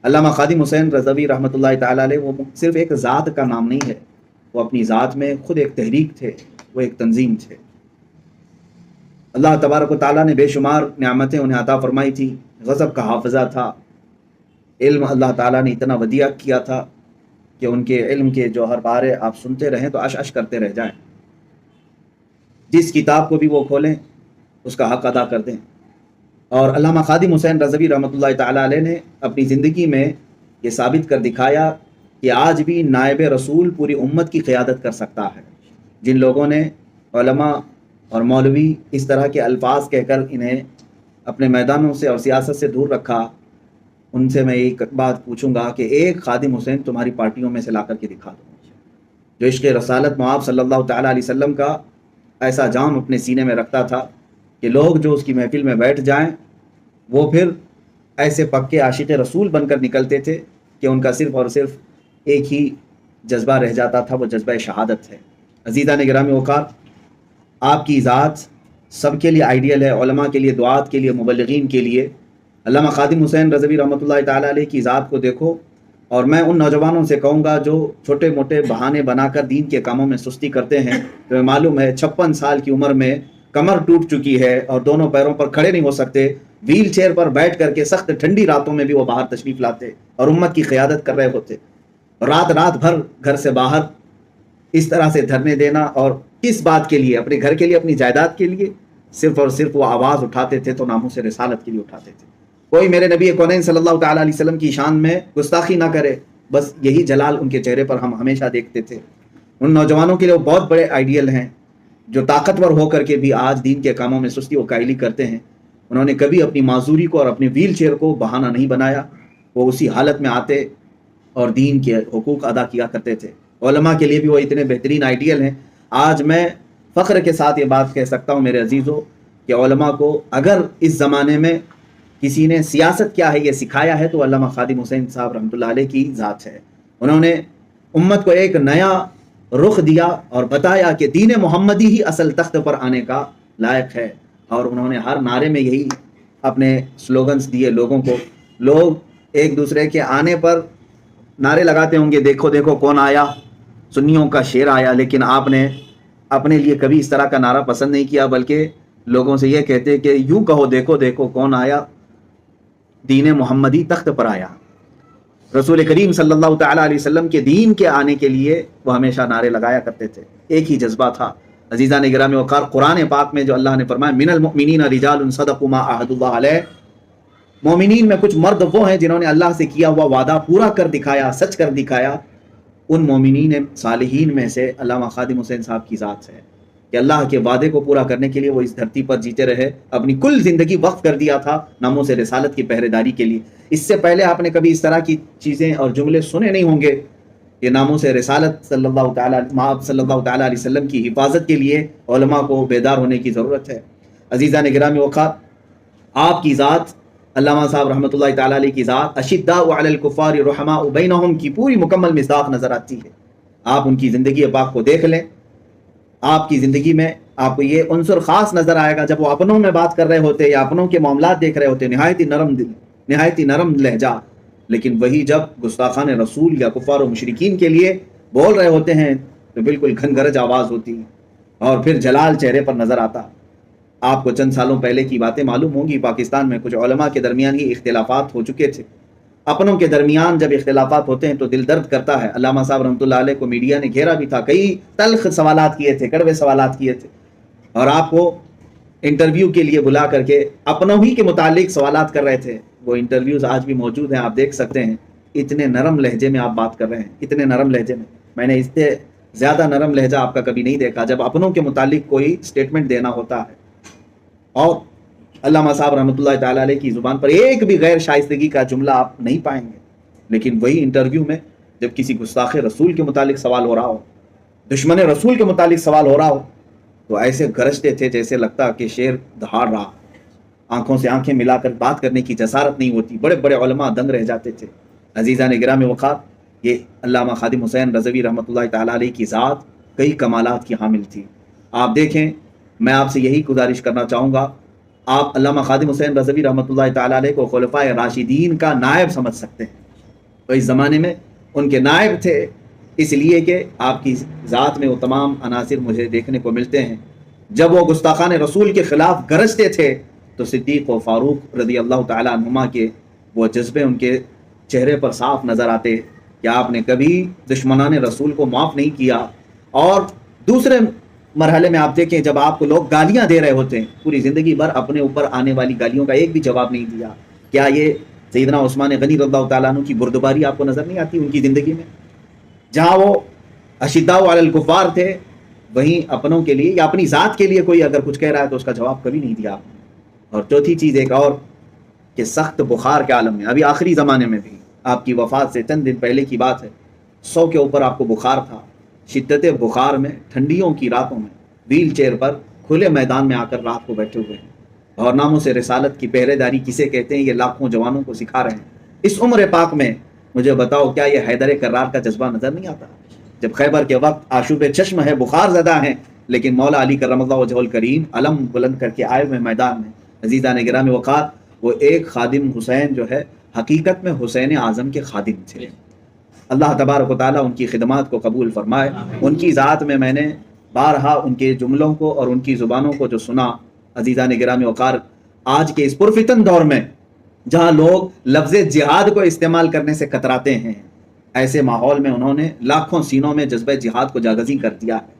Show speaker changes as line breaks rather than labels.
علامہ خادم حسین رضوی رحمۃ اللہ تعالیٰ علیہ وہ صرف ایک ذات کا نام نہیں ہے، وہ اپنی ذات میں خود ایک تحریک تھے، وہ ایک تنظیم تھے۔ اللہ تبارک و تعالیٰ نے بے شمار نعمتیں انہیں عطا فرمائی تھی، غضب کا حافظہ تھا، علم اللہ تعالیٰ نے اتنا ودیع کیا تھا کہ ان کے علم کے جو ہر بارے آپ سنتے رہیں تو اش کرتے رہ جائیں، جس کتاب کو بھی وہ کھولیں اس کا حق ادا کر دیں۔ اور علامہ خادم حسین رضوی رحمۃ اللہ تعالیٰ علیہ نے اپنی زندگی میں یہ ثابت کر دکھایا کہ آج بھی نائب رسول پوری امت کی قیادت کر سکتا ہے۔ جن لوگوں نے علماء اور مولوی اس طرح کے الفاظ کہہ کر انہیں اپنے میدانوں سے اور سیاست سے دور رکھا، ان سے میں ایک بات پوچھوں گا کہ ایک خادم حسین تمہاری پارٹیوں میں سے لا کر کے دکھا دو جو عشق رسالت مآب صلی اللہ تعالیٰ علیہ وسلم کا ایسا جام اپنے سینے میں رکھتا تھا کہ لوگ جو اس کی محفل میں بیٹھ جائیں وہ پھر ایسے پکے عاشق رسول بن کر نکلتے تھے کہ ان کا صرف اور صرف ایک ہی جذبہ رہ جاتا تھا، وہ جذبہ شہادت ہے۔ عزیزان گرامی وقار، آپ کی ذات سب کے لیے آئیڈیل ہے، علماء کے لیے، دعات کے لیے، مبلغین کے لیے۔ علامہ خادم حسین رضوی رحمۃ اللہ تعالیٰ علیہ کی ذات کو دیکھو، اور میں ان نوجوانوں سے کہوں گا جو چھوٹے موٹے بہانے بنا کر دین کے کاموں میں سستی کرتے ہیں، تو معلوم ہے 56 سال کی عمر میں کمر ٹوٹ چکی ہے اور دونوں پیروں پر کھڑے نہیں ہو سکتے، ویل چیئر پر بیٹھ کر کے سخت ٹھنڈی راتوں میں بھی وہ باہر تشریف لاتے اور امت کی قیادت کر رہے ہوتے، رات بھر گھر سے باہر اس طرح سے دھرنے دینا، اور کس بات کے لیے؟ اپنے گھر کے لیے، اپنی جائیداد کے لیے، صرف اور صرف وہ آواز اٹھاتے تھے تو ناموس رسالت کے لیے اٹھاتے تھے۔ کوئی میرے نبی کونین صلی اللہ تعالیٰ علیہ وسلم کی شان میں گستاخی نہ کرے، بس یہی جلال ان کے چہرے پر ہم ہمیشہ دیکھتے تھے۔ ان نوجوانوں کے لیے وہ بہت بڑے آئیڈیل ہیں جو طاقتور ہو کر کے بھی آج دین کے کاموں میں سستی و کائلی کرتے ہیں۔ انہوں نے کبھی اپنی معذوری کو اور اپنی ویل چیئر کو بہانہ نہیں بنایا، وہ اسی حالت میں آتے اور دین کے حقوق ادا کیا کرتے تھے۔ علماء کے لیے بھی وہ اتنے بہترین آئیڈیل ہیں۔ آج میں فخر کے ساتھ یہ بات کہہ سکتا ہوں میرے عزیزوں کہ علماء کو اگر اس زمانے میں کسی نے سیاست کیا ہے یہ سکھایا ہے تو علامہ خادم حسین صاحب رحمۃ اللہ علیہ کی ذات ہے۔ انہوں نے امت کو ایک نیا رخ دیا اور بتایا کہ دین محمدی ہی اصل تخت پر آنے کا لائق ہے، اور انہوں نے ہر نعرے میں یہی اپنے سلوگنز دیے لوگوں کو۔ لوگ ایک دوسرے کے آنے پر نعرے لگاتے ہوں گے، دیکھو دیکھو کون آیا، سنیوں کا شیر آیا، لیکن آپ نے اپنے لیے کبھی اس طرح کا نعرہ پسند نہیں کیا، بلکہ لوگوں سے یہ کہتے کہ یوں کہو دیکھو دیکھو کون آیا، دین محمدی تخت پر آیا۔ رسول کریم صلی اللہ تعالیٰ علیہ وسلم کے دین کے آنے کے لیے وہ ہمیشہ نعرے لگایا کرتے تھے، ایک ہی جذبہ تھا۔ عزیزان گرامی وقار، قرآن پاک میں جو اللہ نے فرمایا من المؤمنین رجال صدقوا ما عہد اللہ علیہ، مومنین میں کچھ مرد وہ ہیں جنہوں نے اللہ سے کیا ہوا وعدہ پورا کر دکھایا، سچ کر دکھایا۔ ان مومنین صالحین میں سے علامہ خادم حسین صاحب کی ذات ہے کہ اللہ کے وعدے کو پورا کرنے کے لیے وہ اس دھرتی پر جیتے رہے، اپنی کل زندگی وقف کر دیا تھا ناموس رسالت کی پہرے داری کے لیے۔ اس سے پہلے آپ نے کبھی اس طرح کی چیزیں اور جملے سنے نہیں ہوں گے کہ ناموس رسالت صلی اللہ تعالیٰ علیہ وسلم کی حفاظت کے لیے علماء کو بیدار ہونے کی ضرورت ہے۔ عزیزان گرامی وقار، آپ کی ذات علامہ صاحب رحمۃ اللہ تعالیٰ علیہ کی ذات اشداء علی الکفار رحماء بینہم کی پوری مکمل مصداق نظر آتی ہے۔ آپ ان کی زندگی پاک کو دیکھ لیں، آپ کی زندگی میں آپ کو یہ عنصر خاص نظر آئے گا جب وہ اپنوں میں بات کر رہے ہوتے یا اپنوں کے معاملات دیکھ رہے ہوتے، نہایت ہی نرم دل، نہایت ہی نرم لہجہ، لیکن وہی جب گستاخان رسول یا کفار و مشرکین کے لیے بول رہے ہوتے ہیں تو بالکل گھنگرج آواز ہوتی اور پھر جلال چہرے پر نظر آتا۔ آپ کو چند سالوں پہلے کی باتیں معلوم ہوں گی، پاکستان میں کچھ علماء کے درمیان ہی اختلافات ہو چکے تھے۔ اپنوں کے درمیان جب اختلافات ہوتے ہیں تو دل درد کرتا ہے۔ علامہ صاحب رحمۃ اللہ علیہ کو میڈیا نے گھیرا بھی تھا، کئی تلخ سوالات کیے تھے، کڑوے سوالات کیے تھے، اور آپ کو انٹرویو کے لیے بلا کر کے اپنوں ہی کے متعلق سوالات کر رہے تھے۔ وہ انٹرویوز آج بھی موجود ہیں، آپ دیکھ سکتے ہیں۔ اتنے نرم لہجے میں آپ بات کر رہے ہیں، اتنے نرم لہجے میں نے اس سے زیادہ نرم لہجہ آپ کا کبھی نہیں دیکھا جب اپنوں کے متعلق کوئی سٹیٹمنٹ دینا ہوتا ہے۔ اور علامہ صاحب رحمۃ اللہ تعالیٰ علیہ کی زبان پر ایک بھی غیر شائستگی کا جملہ آپ نہیں پائیں گے، لیکن وہی انٹرویو میں جب کسی گستاخ رسول کے متعلق سوال ہو رہا ہو، دشمن رسول کے متعلق سوال ہو رہا ہو، تو ایسے گرجتے تھے جیسے لگتا کہ شیر دہاڑ رہا، آنکھوں سے آنکھیں ملا کر بات کرنے کی جسارت نہیں ہوتی، بڑے بڑے علماء دنگ رہ جاتے تھے۔ عزیزان گرامی وقار، یہ علامہ خادم حسین رضوی رحمۃ اللہ تعالیٰ علیہ کی ذات کئی کمالات کی حامل تھی۔ آپ دیکھیں، میں آپ سے یہی گزارش کرنا چاہوں گا، آپ علامہ خادم حسین رضوی رحمۃ اللہ تعالیٰ علیہ کو خلفائے راشدین کا نائب سمجھ سکتے ہیں، وہ اس زمانے میں ان کے نائب تھے، اس لیے کہ آپ کی ذات میں وہ تمام عناصر مجھے دیکھنے کو ملتے ہیں۔ جب وہ گستاخان رسول کے خلاف گرجتے تھے تو صدیق و فاروق رضی اللہ تعالیٰ عنہما کے وہ جذبے ان کے چہرے پر صاف نظر آتے کہ آپ نے کبھی دشمنان رسول کو معاف نہیں کیا۔ اور دوسرے مرحلے میں آپ دیکھیں، جب آپ کو لوگ گالیاں دے رہے ہوتے ہیں، پوری زندگی بھر اپنے اوپر آنے والی گالیوں کا ایک بھی جواب نہیں دیا۔ کیا یہ سیدنا عثمان غنی رضی اللہ تعالیٰ عنہ کی بردباری آپ کو نظر نہیں آتی ان کی زندگی میں؟ جہاں وہ اشداء علی الکفار تھے، وہیں اپنوں کے لیے یا اپنی ذات کے لیے کوئی اگر کچھ کہہ رہا ہے تو اس کا جواب کبھی نہیں دیا آپ نے۔ اور چوتھی چیز ایک اور کہ سخت بخار کے عالم میں، ابھی آخری زمانے میں بھی آپ کی وفات سے چند دن پہلے کی بات ہے، 100 کے اوپر آپ کو بخار تھا۔ شدت بخار میں ٹھنڈیوں کی راتوں میں ویل چیئر پر کھلے میدان میں آ کر رات کو بیٹھے ہوئے ہیں، اور ناموں سے رسالت کی پہرے داری کسے کہتے ہیں یہ لاکھوں جوانوں کو سکھا رہے ہیں۔ اس عمر پاک میں مجھے بتاؤ، کیا یہ حیدر کرار کا جذبہ نظر نہیں آتا؟ جب خیبر کے وقت آشوب چشم ہے، بخار زدہ ہیں، لیکن مولا علی کرم اللہ وجہہ الکریم علم بلند کر کے آئے ہوئے میدان میں۔ عزیزان گرامی وقار، وہ ایک خادم حسین جو ہے حقیقت میں حسین اعظم کے خادم تھے۔ اللہ تبارک و تعالیٰ ان کی خدمات کو قبول فرمائے۔ ان کی ذات میں نے بارہا ان کے جملوں کو اور ان کی زبانوں کو جو سنا، عزیزان گرامی وقار، آج کے اس پرفتن دور میں جہاں لوگ لفظ جہاد کو استعمال کرنے سے کتراتے ہیں، ایسے ماحول میں انہوں نے لاکھوں سینوں میں جذبہ جہاد کو جاگزی کر دیا ہے۔